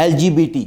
LGBT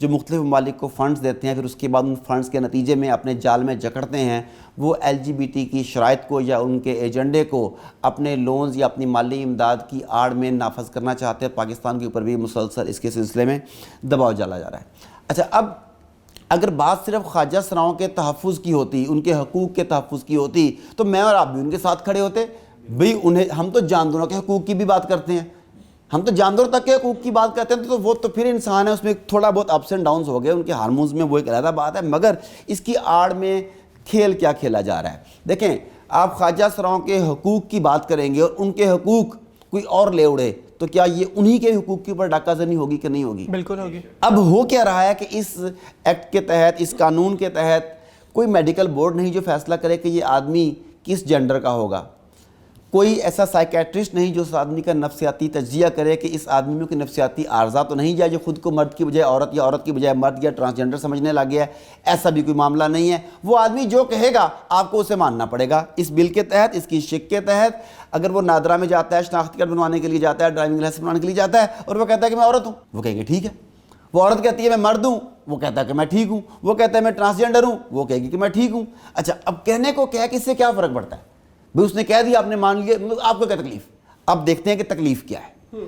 جو مختلف ممالک کو فنڈز دیتے ہیں، پھر اس کے بعد ان فنڈز کے نتیجے میں اپنے جال میں جکڑتے ہیں، وہ LGBT کی شرائط کو یا ان کے ایجنڈے کو اپنے لونز یا اپنی مالی امداد کی آڑ میں نافذ کرنا چاہتے ہیں۔ پاکستان کے اوپر بھی مسلسل اس کے سلسلے میں دباؤ ڈالا جا رہا ہے۔ اچھا، اب اگر بات صرف خواجہ سراؤں کے تحفظ کی ہوتی، ان کے حقوق کے تحفظ کی ہوتی، تو میں اور آپ بھی ان کے ساتھ کھڑے ہوتے۔ بھئی ہم تو جانداروں کے حقوق کی بھی بات کرتے ہیں، ہم تو جانداروں تک کے حقوق کی بات کرتے ہیں، تو وہ تو پھر انسان ہے، اس میں تھوڑا بہت اپس اینڈ ڈاؤنز ہو گئے ان کے ہارمونز میں، وہ ایک علیحدہ بات ہے، مگر اس کی آڑ میں کھیل کیا کھیلا جا رہا ہے۔ دیکھیں، آپ خواجہ سراؤں کے حقوق کی بات کریں گے اور ان کے حقوق کوئی اور لے اڑے، تو کیا یہ انہی کے حقوق کے اوپر ڈاکہ زنی ہوگی کہ نہیں ہوگی؟ بالکل ہوگی۔ اب ہو کیا رہا ہے کہ اس ایکٹ کے تحت، اس قانون کے تحت کوئی میڈیکل بورڈ نہیں جو فیصلہ کرے کہ یہ آدمی کس جینڈر کا ہوگا، کوئی ایسا سائیکیٹرسٹ نہیں جو اس آدمی کا نفسیاتی تجزیہ کرے کہ اس آدمی میں کوئی نفسیاتی عارضہ تو نہیں ہے جو خود کو مرد کی بجائے عورت یا عورت کی بجائے مرد یا ٹرانسجنڈر سمجھنے لگ گیا ہے۔ ایسا بھی کوئی معاملہ نہیں ہے۔ وہ آدمی جو کہے گا آپ کو اسے ماننا پڑے گا۔ اس بل کے تحت، اس کی شک کے تحت، اگر وہ نادرا میں جاتا ہے، شناختی کارڈ بنوانے کے لیے جاتا ہے، ڈرائیونگ لائسنس بنوانے کے لیے جاتا ہے، اور وہ کہتا ہے کہ میں عورت ہوں، وہ کہیں گے ٹھیک ہے۔ وہ عورت کہتی ہے میں مرد ہوں، وہ کہتا ہے کہ میں ٹھیک ہوں۔ وہ کہتا ہے میں ٹرانسجنڈر ہوں، وہ کہے گی کہ میں ٹھیک ہوں۔ اچھا، اب کہنے کو کیا ہے کہ اس سے کیا فرق پڑتا ہے؟ بھئی اس نے کہہ دیا، آپ نے مان لیا، آپ کو کیا تکلیف؟ اب دیکھتے ہیں کہ تکلیف کیا ہے۔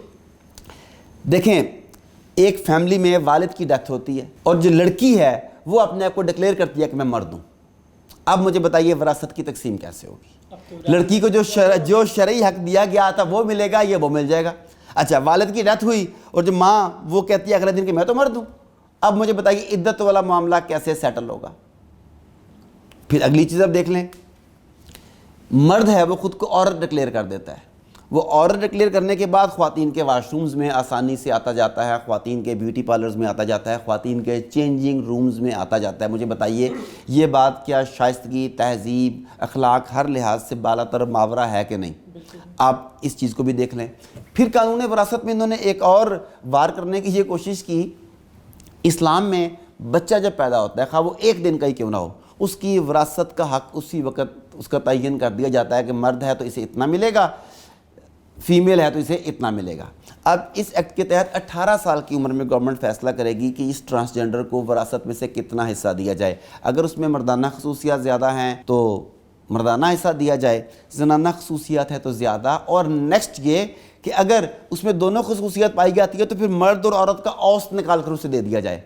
دیکھیں، ایک فیملی میں والد کی ڈیتھ ہوتی ہے اور جو لڑکی ہے وہ اپنے آپ کو ڈکلیئر کرتی ہے کہ میں مرد ہوں۔ اب مجھے بتائیے وراثت کی تقسیم کیسے ہوگی؟ لڑکی کو جو شرعی حق دیا گیا تھا وہ ملے گا یا وہ مل جائے گا؟ اچھا، والد کی ڈیتھ ہوئی اور جو ماں وہ کہتی ہے اگلے دن کہ میں تو مرد ہوں، اب مجھے بتائیے عدت والا معاملہ کیسے سیٹل ہوگا؟ پھر اگلی چیز اب دیکھ لیں، مرد ہے وہ خود کو عورت ڈکلیئر کر دیتا ہے، وہ عورت ڈکلیئر کرنے کے بعد خواتین کے واش رومز میں آسانی سے آتا جاتا ہے، خواتین کے بیوٹی پارلرز میں آتا جاتا ہے، خواتین کے چینجنگ رومز میں آتا جاتا ہے۔ مجھے بتائیے یہ بات کیا شائستگی، تہذیب، اخلاق ہر لحاظ سے بالا تر ماورا ہے کہ نہیں؟ آپ اس چیز کو بھی دیکھ لیں۔ پھر قانون وراثت میں انہوں نے ایک اور وار کرنے کی یہ کوشش کی، اسلام میں بچہ جب پیدا ہوتا ہے، خواہ وہ ایک دن کا ہی کیوں نہ ہو، اس کی وراثت کا حق اسی وقت اس کا تعین کر دیا جاتا ہے کہ مرد ہے تو اسے اتنا ملے گا، فیمیل ہے تو اسے اتنا ملے گا۔ اب اس ایکٹ کے تحت 18 سال کی عمر میں گورنمنٹ فیصلہ کرے گی کہ اس ٹرانسجنڈر کو وراثت میں سے کتنا حصہ دیا جائے۔ اگر اس میں مردانہ خصوصیات زیادہ ہیں تو مردانہ حصہ دیا جائے، زنانہ خصوصیات ہے تو زیادہ، اور نیکسٹ یہ کہ اگر اس میں دونوں خصوصیات پائی جاتی ہے تو پھر مرد اور عورت کا اوسط نکال کر اسے دے دیا جائے۔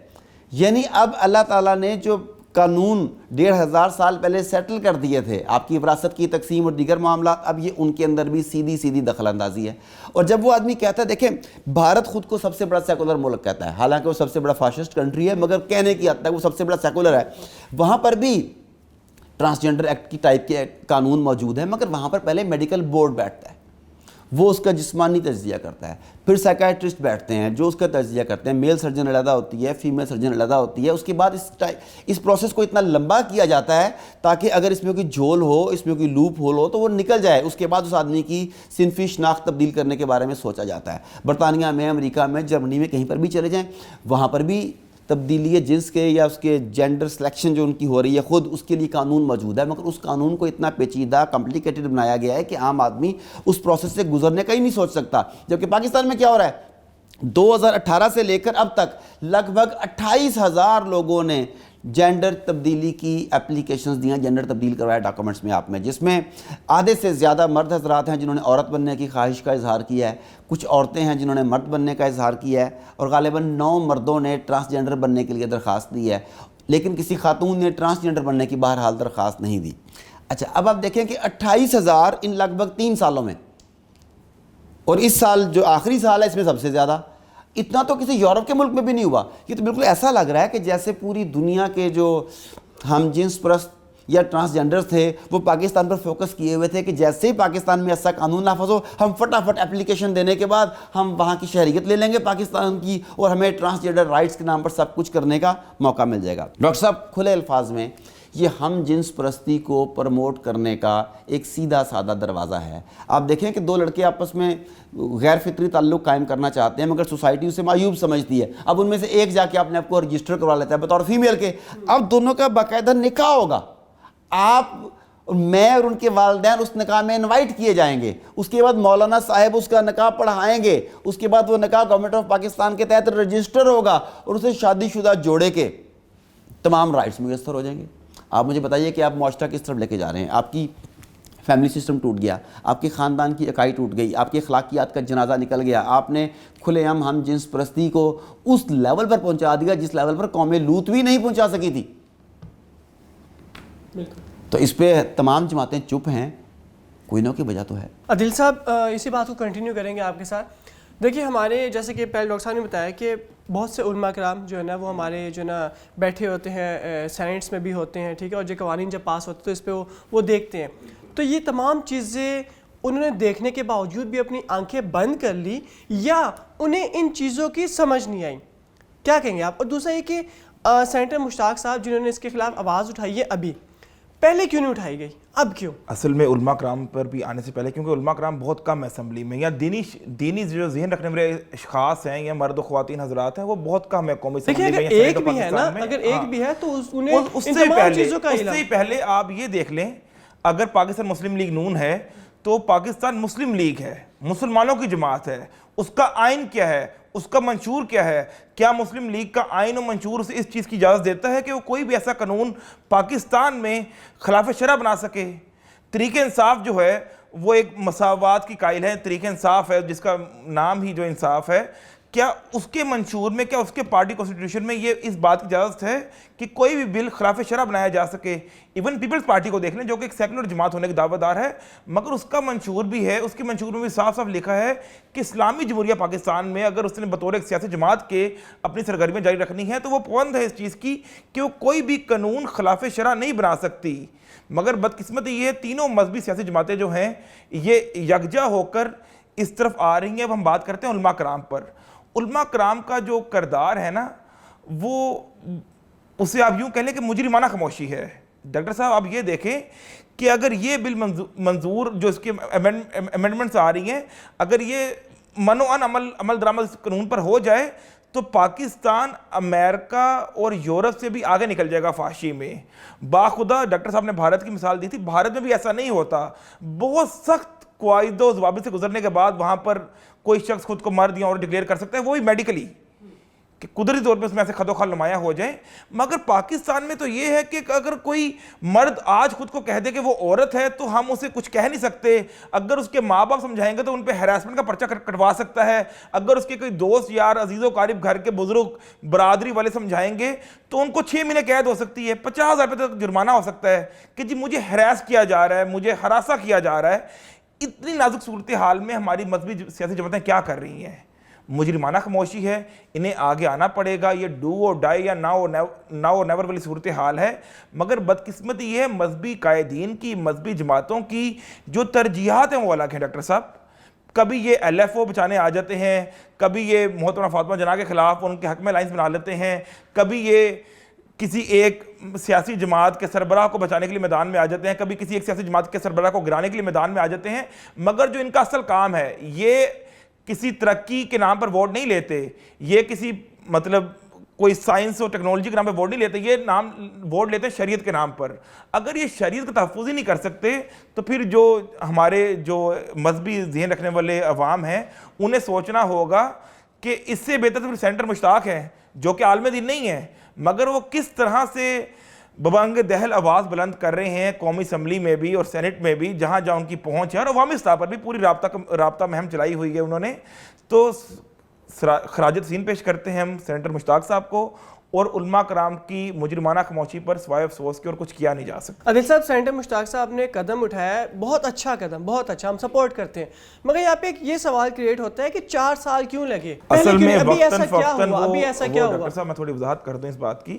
یعنی اب اللہ تعالیٰ نے جو قانون 1500 سال پہلے سیٹل کر دیے تھے، آپ کی وراثت کی تقسیم اور دیگر معاملات، اب یہ ان کے اندر بھی سیدھی دخل اندازی ہے۔ اور جب وہ آدمی کہتا ہے، دیکھیں بھارت خود کو سب سے بڑا سیکولر ملک کہتا ہے، حالانکہ وہ سب سے بڑا فاشسٹ کنٹری ہے، مگر کہنے کی حد تک وہ سب سے بڑا سیکولر ہے۔ وہاں پر بھی ٹرانسجنڈر ایکٹ کی ٹائپ کے قانون موجود ہیں، مگر وہاں پر پہلے میڈیکل بورڈ بیٹھتا ہے، وہ اس کا جسمانی تجزیہ کرتا ہے، پھر سائیکیٹرسٹ بیٹھتے ہیں جو اس کا تجزیہ کرتے ہیں، میل سرجن علیحدہ ہوتی ہے، فیمیل سرجن علیحدہ ہوتی ہے۔ اس کے بعد اس پروسیس کو اتنا لمبا کیا جاتا ہے تاکہ اگر اس میں کوئی جھول ہو، اس میں کوئی لوپ ہول ہو تو وہ نکل جائے۔ اس کے بعد اس آدمی کی صنفی شناخت تبدیل کرنے کے بارے میں سوچا جاتا ہے۔ برطانیہ میں، امریکہ میں، جرمنی میں کہیں پر بھی چلے جائیں، وہاں پر بھی تبدیلی جنس کے یا اس کے جینڈر سلیکشن جو ان کی ہو رہی ہے خود، اس کے لیے قانون موجود ہے، مگر اس قانون کو اتنا پیچیدہ کمپلیکیٹڈ بنایا گیا ہے کہ عام آدمی اس پروسیس سے گزرنے کا ہی نہیں سوچ سکتا۔ جبکہ پاکستان میں کیا ہو رہا ہے، 2018 سے لے کر اب تک لگ بھگ 28,000 لوگوں نے جینڈر تبدیلی کی اپلیکیشنز دیا، جینڈر تبدیل کروایا ڈاکومنٹس میں آپ میں، جس میں آدھے سے زیادہ مرد حضرات ہیں جنہوں نے عورت بننے کی خواہش کا اظہار کیا ہے، کچھ عورتیں ہیں جنہوں نے مرد بننے کا اظہار کیا ہے، اور غالباً 9 مردوں نے ٹرانسجنڈر بننے کے لیے درخواست دی ہے، لیکن کسی خاتون نے ٹرانسجنڈر بننے کی بہرحال درخواست نہیں دی۔ اچھا، اب آپ دیکھیں کہ 28,000 ان لگ بھگ 3 سالوں میں، اور اس سال جو آخری سال ہے اس میں سب سے زیادہ، اتنا تو کسی یورپ کے ملک میں بھی نہیں ہوا۔ یہ تو بالکل ایسا لگ رہا ہے کہ جیسے پوری دنیا کے جو ہم جنس پرست یا ٹرانسجنڈر تھے وہ پاکستان پر فوکس کیے ہوئے تھے کہ جیسے ہی پاکستان میں ایسا قانون نافذ ہو، ہم فٹافٹ اپلیکیشن دینے کے بعد ہم وہاں کی شہریت لے لیں گے پاکستان کی، اور ہمیں ٹرانسجنڈر رائٹس کے نام پر سب کچھ کرنے کا موقع مل جائے گا۔ ڈاکٹر صاحب، کھلے الفاظ میں یہ ہم جنس پرستی کو پروموٹ کرنے کا ایک سیدھا سادہ دروازہ ہے۔ آپ دیکھیں کہ 2 لڑکے آپس میں غیر فطری تعلق قائم کرنا چاہتے ہیں، مگر سوسائٹی اسے معیوب سمجھتی ہے۔ اب ان میں سے ایک جا کے اپنے آپ کو رجسٹر کروا لیتا ہے بطور فیمیل کے، اب دونوں کا باقاعدہ نکاح ہوگا۔ آپ اور میں اور ان کے والدین اس نکاح میں انوائٹ کیے جائیں گے. اس کے بعد مولانا صاحب اس کا نکاح پڑھائیں گے. اس کے بعد وہ نکاح گورنمنٹ آف پاکستان کے تحت رجسٹر ہوگا اور اسے شادی شدہ جوڑے کے تمام رائٹس میسر ہو جائیں گے. آپ مجھے بتائیے کہ آپ معاشرہ کس طرف لے کے جا رہے ہیں. آپ کی فیملی سسٹم ٹوٹ گیا, آپ کے خاندان کی اکائی ٹوٹ گئی, آپ کے اخلاقیات کا جنازہ نکل گیا, آپ نے کھلے عام ہم جنس پرستی کو اس لیول پر پہنچا دیا جس لیول پر قوم لوط بھی نہیں پہنچا سکی تھی. تو اس پہ تمام جماعتیں چپ ہیں, کوئی نہ کوئی وجہ تو ہے. عادل صاحب اسی بات کو کنٹینیو کریں گے آپ کے ساتھ. دیکھیے ہمارے جیسے کہ پہلے ڈاکٹر صاحب نے بتایا کہ بہت سے علماء کرام جو ہے نا وہ ہمارے جو ہے نا بیٹھے ہوتے ہیں, سینٹس میں بھی ہوتے ہیں, ٹھیک ہے, اور جو قوانین جب پاس ہوتے ہیں تو اس پہ وہ دیکھتے ہیں. تو یہ تمام چیزیں انہوں نے دیکھنے کے باوجود بھی اپنی آنکھیں بند کر لی یا انہیں ان چیزوں کی سمجھ نہیں آئی, کیا کہیں گے آپ؟ اور دوسرا یہ کہ سینیٹر مشتاق صاحب جنہوں نے اس کے خلاف آواز اٹھائی ہے ابھی, پہلے کیوں نہیں اٹھائی گئی, اب کیوں؟ اصل میں علماء کرام پر بھی آنے سے پہلے, کیونکہ علماء کرام بہت کم اسمبلی میں, یا دینی جو ذہن رکھنے والے اشخاص ہیں یا مرد و خواتین حضرات ہیں وہ بہت کم ہے قومی اسمبلی میں. اگر ایک بھی ہے نا, اگر ایک بھی ہے تو انہیں اس ان سے تمام چیزوں کا علم. اس سے پہلے آپ یہ دیکھ لیں, اگر پاکستان مسلم لیگ نون ہے تو پاکستان مسلم لیگ ہے, مسلمانوں کی جماعت ہے. اس کا آئین کیا ہے, اس کا منشور کیا ہے؟ کیا مسلم لیگ کا آئین و منشور اسے اس چیز کی اجازت دیتا ہے کہ وہ کوئی بھی ایسا قانون پاکستان میں خلاف شرع بنا سکے؟ طریق انصاف جو ہے وہ ایک مساوات کی قائل ہے, طریق انصاف ہے جس کا نام ہی جو انصاف ہے. کیا اس کے منشور میں, کیا اس کے پارٹی کانسٹیٹیوشن میں یہ اس بات کی اجازت ہے کہ کوئی بھی بل خلاف شرع بنایا جا سکے؟ ایون پیپلز پارٹی کو دیکھ لیں جو کہ ایک سیکولر جماعت ہونے کے دعویٰ دار ہے, مگر اس کا منشور بھی ہے, اس کے منشور میں بھی صاف صاف لکھا ہے کہ اسلامی جمہوریہ پاکستان میں اگر اس نے بطور ایک سیاسی جماعت کے اپنی سرگرمیاں جاری رکھنی ہے تو وہ پابند ہے اس چیز کی کہ وہ کوئی بھی قانون خلاف شرع نہیں بنا سکتی. مگر بدقسمتی یہ تینوں مذہبی سیاسی جماعتیں جو ہیں یہ یکجا ہو کر اس طرف آ رہی ہیں. اب ہم بات کرتے ہیں علماء کرام پر. علماء کرام کا جو کردار ہے نا وہ اسے آپ یوں کہہ لیں کہ مجرمانہ خاموشی ہے. ڈاکٹر صاحب آپ یہ دیکھیں کہ اگر یہ بل منظور جو اس کے امینڈمنٹس آ رہی ہیں, اگر یہ منوعاً عمل درآمد اس قانون پر ہو جائے تو پاکستان امریکہ اور یورپ سے بھی آگے نکل جائے گا فحاشی میں. باخدا ڈاکٹر صاحب نے بھارت کی مثال دی تھی, بھارت میں بھی ایسا نہیں ہوتا. بہت سخت قواعد و ضوابط سے گزرنے کے بعد وہاں پر کوئی شخص خود کو مرد یا عورت ڈکلیئر کر سکتا ہے, وہ بھی میڈیکلی, کہ قدرتی طور پہ اس میں ایسے خد و خال نمایاں ہو جائیں. مگر پاکستان میں تو یہ ہے کہ اگر کوئی مرد آج خود کو کہہ دے کہ وہ عورت ہے تو ہم اسے کچھ کہہ نہیں سکتے. اگر اس کے ماں باپ سمجھائیں گے تو ان پہ ہراسمنٹ کا پرچہ کٹوا سکتا ہے. اگر اس کے کوئی دوست یار عزیز و قارب گھر کے بزرگ برادری والے سمجھائیں گے تو ان کو 6 مہینے قید ہو سکتی ہے, 50,000 روپے تک جرمانہ ہو سکتا ہے کہ جی مجھے ہراس کیا جا رہا ہے, مجھے ہراساں کیا جا رہا ہے. اتنی نازک صورتحال میں ہماری مذہبی سیاسی جماعتیں کیا کر رہی ہیں؟ مجرمانہ خاموشی ہے. انہیں آگے آنا پڑے گا. یہ ڈو اور ڈائی یا ناؤ اور نیور والی صورتحال ہے. مگر بدقسمتی یہ ہے مذہبی قائدین کی, مذہبی جماعتوں کی جو ترجیحات ہیں وہ الگ ہیں. ڈاکٹر صاحب کبھی یہ ایل ایف او بچانے آ جاتے ہیں, کبھی یہ محترمہ فاطمہ جناح کے خلاف ان کے حق میں لائنز بنا لیتے ہیں, کبھی یہ کسی ایک سیاسی جماعت کے سربراہ کو بچانے کے لیے میدان میں آ جاتے ہیں, کبھی کسی ایک سیاسی جماعت کے سربراہ کو گرانے کے لیے میدان میں آ جاتے ہیں. مگر جو ان کا اصل کام ہے یہ کسی ترقی کے نام پر ووٹ نہیں لیتے, یہ کسی مطلب کوئی سائنس اور ٹیکنالوجی کے نام پر ووٹ نہیں لیتے, یہ نام ووٹ لیتے ہیں شریعت کے نام پر. اگر یہ شریعت کا تحفظ ہی نہیں کر سکتے تو پھر جو ہمارے جو مذہبی ذہن رکھنے والے عوام ہیں انہیں سوچنا ہوگا کہ اس سے بہتر تو پھر سینیٹر مشتاق ہیں جو کہ عالم دین نہیں ہے, مگر وہ کس طرح سے ببانگ دہل آواز بلند کر رہے ہیں قومی اسمبلی میں بھی اور سینٹ میں بھی, جہاں جہاں ان کی پہنچ ہے, اور عوامی سطح پر بھی پوری رابطہ مہم چلائی ہوئی ہے انہوں نے. تو خراج تحسین پیش کرتے ہیں ہم سینیٹر مشتاق صاحب کو, اور علماء کرام کی مجرمانہ خاموشی پر سوائے افسوس کے اور کچھ کیا نہیں جا سکتا. عادل صاحب سینیٹر مشتاق صاحب نے قدم اٹھایا ہے, بہت اچھا قدم, بہت اچھا, ہم سپورٹ کرتے ہیں. مگر یہاں پہ یہ سوال کریٹ ہوتا ہے کہ 4 سال کیوں لگے؟ اصل میں ابھی ایسا کیا ہوا؟ ابھی ایسا کیا ہوا؟ ڈاکٹر صاحب میں تھوڑی وضاحت کر دوں اس بات کی.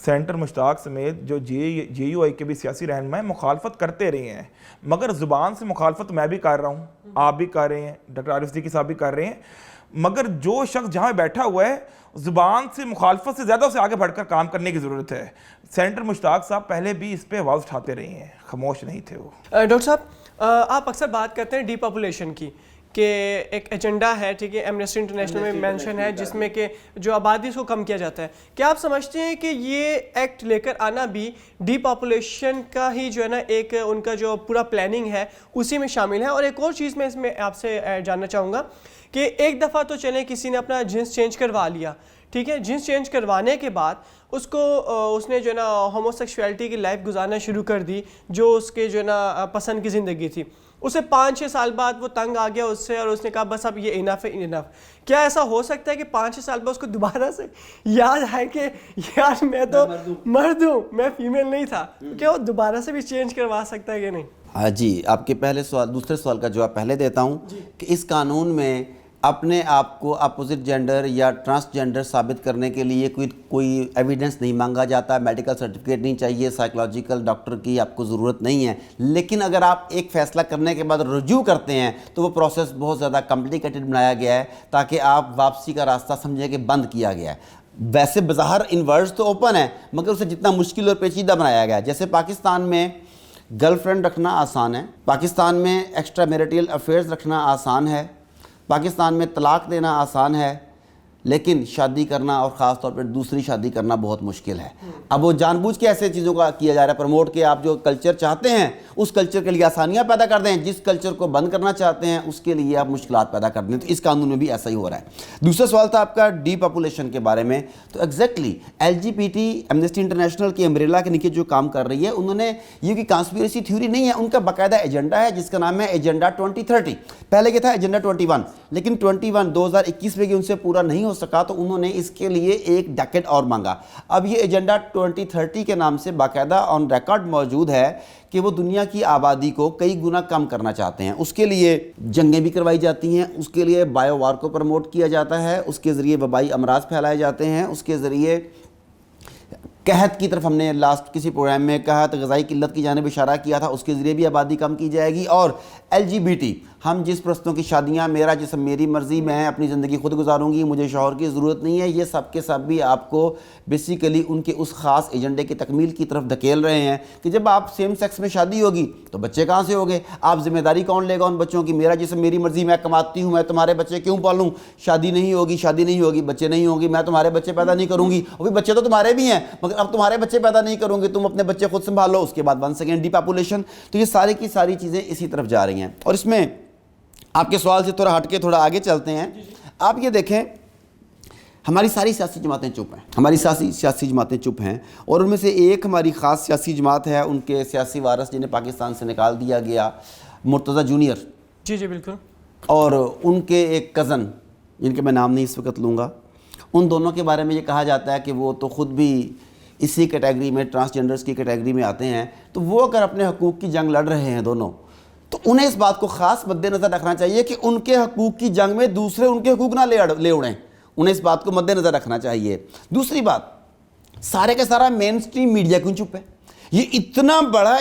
سینیٹر مشتاق سمیت جو جے یو آئی کے بھی سیاسی رہنما ہیں مخالفت کرتے رہے ہیں, مگر زبان سے مخالفت میں بھی کر رہا ہوں, آپ بھی کر رہے ہیں, ڈاکٹر عارف صدیقی صاحب بھی کر رہے ہیں. مگر جو شخص جہاں بیٹھا ہوا ہے زبان سے مخالفت سے زیادہ اسے آگے بڑھ کر کام کرنے کی ضرورت ہے. سینیٹر مشتاق صاحب پہلے بھی اس پہ آواز اٹھاتے رہے ہیں, خاموش نہیں تھے وہ. ڈاکٹر صاحب آپ اکثر بات کرتے ہیں ڈی پاپولیشن کی, کہ ایک ایجنڈا ہے, ٹھیک ہے, ایمنسٹی انٹرنیشنل میں مینشن ہے, جس میں کہ جو آبادی اس کو کم کیا جاتا ہے. کیا آپ سمجھتے ہیں کہ یہ ایکٹ لے کر آنا بھی ڈی پاپولیشن کا ہی جو ہے نا ایک ان کا جو پورا پلاننگ ہے اسی میں شامل ہے؟ اور ایک اور چیز میں اس میں آپ سے جاننا چاہوں گا کہ ایک دفعہ تو چلیں کسی نے اپنا جنس چینج کروا لیا, ٹھیک ہے, جنس چینج کروانے کے بعد اس نے جو ہے نا ہومو سیکشویلٹی کی لائف گزارنا شروع کر دی جو اس کے جو ہے نا پسند کی زندگی تھی. اسے 5-6 سال بعد وہ تنگ آ گیا اس سے اور اس نے کہا بس اب یہ انف ہے, انف. کیا ایسا ہو سکتا ہے کہ 5-6 سال بعد اس کو دوبارہ سے یاد آئے کہ یار میں تو مرد ہوں, میں فیمیل نہیں تھا؟ کیا وہ دوبارہ سے بھی چینج کروا سکتا ہے کہ نہیں؟ ہاں جی, آپ کے دوسرے سوال کا جواب پہلے دیتا ہوں کہ اس قانون میں اپنے آپ کو اپوزٹ جینڈر یا ٹرانسجینڈر ثابت کرنے کے لیے کوئی ایویڈنس نہیں مانگا جاتا, میڈیکل سرٹیفکیٹ نہیں چاہیے, سائیکولوجیکل ڈاکٹر کی آپ کو ضرورت نہیں ہے. لیکن اگر آپ ایک فیصلہ کرنے کے بعد رجوع کرتے ہیں تو وہ پروسیس بہت زیادہ کمپلیکیٹڈ بنایا گیا ہے تاکہ آپ واپسی کا راستہ سمجھیں کہ بند کیا گیا ہے. ویسے بظاہر ان ورڈز تو اوپن ہے مگر اسے جتنا مشکل اور پیچیدہ بنایا گیا ہے. جیسے پاکستان میں گرل فرینڈ رکھنا آسان ہے, پاکستان میں ایکسٹرا میریٹل افیئرز رکھنا آسان ہے, پاکستان میں طلاق دینا آسان ہے, لیکن شادی کرنا اور خاص طور پر دوسری شادی کرنا بہت مشکل ہے. اب وہ جان بوجھ کے ایسے چیزوں کا کیا جا رہا ہے پروموٹ کہ آپ جو کلچر چاہتے ہیں اس کلچر کے لیے آسانیاں پیدا کر دیں, جس کلچر کو بند کرنا چاہتے ہیں اس کے لیے آپ مشکلات پیدا کر دیں. تو اس قانون میں بھی ایسا ہی ہو رہا ہے. دوسرا سوال تھا آپ کا ڈی پاپولیشن کے بارے میں. تو ایگزیکٹلی LGBT ایمنسٹی انٹرنیشنل کی امبریلا کے نیچے جو کام کر رہی ہے انہوں نے یہ کہ کانسپیریسی تھیوری نہیں ہے, ان کا باقاعدہ ایجنڈا ہے جس کا نام ہے ایجنڈا 2030. پہلے کیا تھا ایجنڈا 21, لیکن 21 2021 میں ان سے پورا نہیں ہو سکا تو انہوں نے اس کے لیے ایک ڈیکیڈ اور مانگا. اب یہ ایجنڈا 2030 کے نام سے باقاعدہ آن ریکارڈ موجود ہے کہ وہ دنیا کی آبادی کو کئی گنا کم کرنا چاہتے ہیں. اس کے لیے جنگیں بھی کروائی جاتی ہیں, اس کے لیے بایو وار کو پروموٹ کیا جاتا ہے, اس کے ذریعے وبائی امراض پھیلائے جاتے ہیں, اس کے ذریعے قحط کی طرف ہم نے لاسٹ کسی پروگرام میں قحط غذائی قلت کی جانب اشارہ کیا تھا, اس کے ذریعے بھی آبادی کم کی جائے گی. اور LGBT ہم جس پرستوں کی شادیاں, میرا جسم میری مرضی, میں اپنی زندگی خود گزاروں گی, مجھے شوہر کی ضرورت نہیں ہے, یہ سب کے سب بھی آپ کو بیسیکلی ان کے اس خاص ایجنڈے کی تکمیل کی طرف دھکیل رہے ہیں کہ جب آپ سیم سیکس میں شادی ہوگی تو بچے کہاں سے ہوگے, آپ ذمہ داری کون لے گا ان بچوں کی؟ میرا جسم میری مرضی, میں کماتی ہوں, میں تمہارے بچے کیوں پالوں؟ شادی نہیں ہوگی, بچے نہیں ہوں گی, میں تمہارے بچے پیدا نہیں کروں گی. اور بھی بچے تو تمہارے بھی ہیں مگر اب تمہارے بچے پیدا نہیں کروں گے, تم اپنے بچے خود سنبھالو. اس کے بعد 1 سیکنڈ ڈی پاپولیشن. تو یہ ساری کی ساری چیزیں اسی طرف جا رہی ہیں. اور اس میں آپ کے سوال سے تھوڑا ہٹ کے تھوڑا آگے چلتے ہیں. آپ یہ دیکھیں ہماری ساری سیاسی جماعتیں چپ ہیں, اور ان میں سے ایک ہماری خاص سیاسی جماعت ہے, ان کے سیاسی وارث جنہیں پاکستان سے نکال دیا گیا, مرتضیٰ جونیئر. جی بالکل. اور ان کے ایک کزن جن کے میں نام نہیں اس وقت لوں گا, ان دونوں کے بارے میں یہ کہا جاتا ہے کہ وہ تو خود بھی اسی کیٹیگری میں, ٹرانسجینڈرز کی کیٹیگری میں آتے ہیں. تو وہ اگر اپنے حقوق کی جنگ لڑ رہے ہیں دونوں, تو انہیں اس بات کو خاص مد نظر رکھنا چاہیے کہ ان کے حقوق کی جنگ میں دوسرے ان کے حقوق نہ لے اڑیں. انہیں اس بات کو مد نظر رکھنا چاہیے. دوسری بات, سارے کا سارا مین سٹریم میڈیا کیوں چپ ہے؟ یہ اتنا بڑا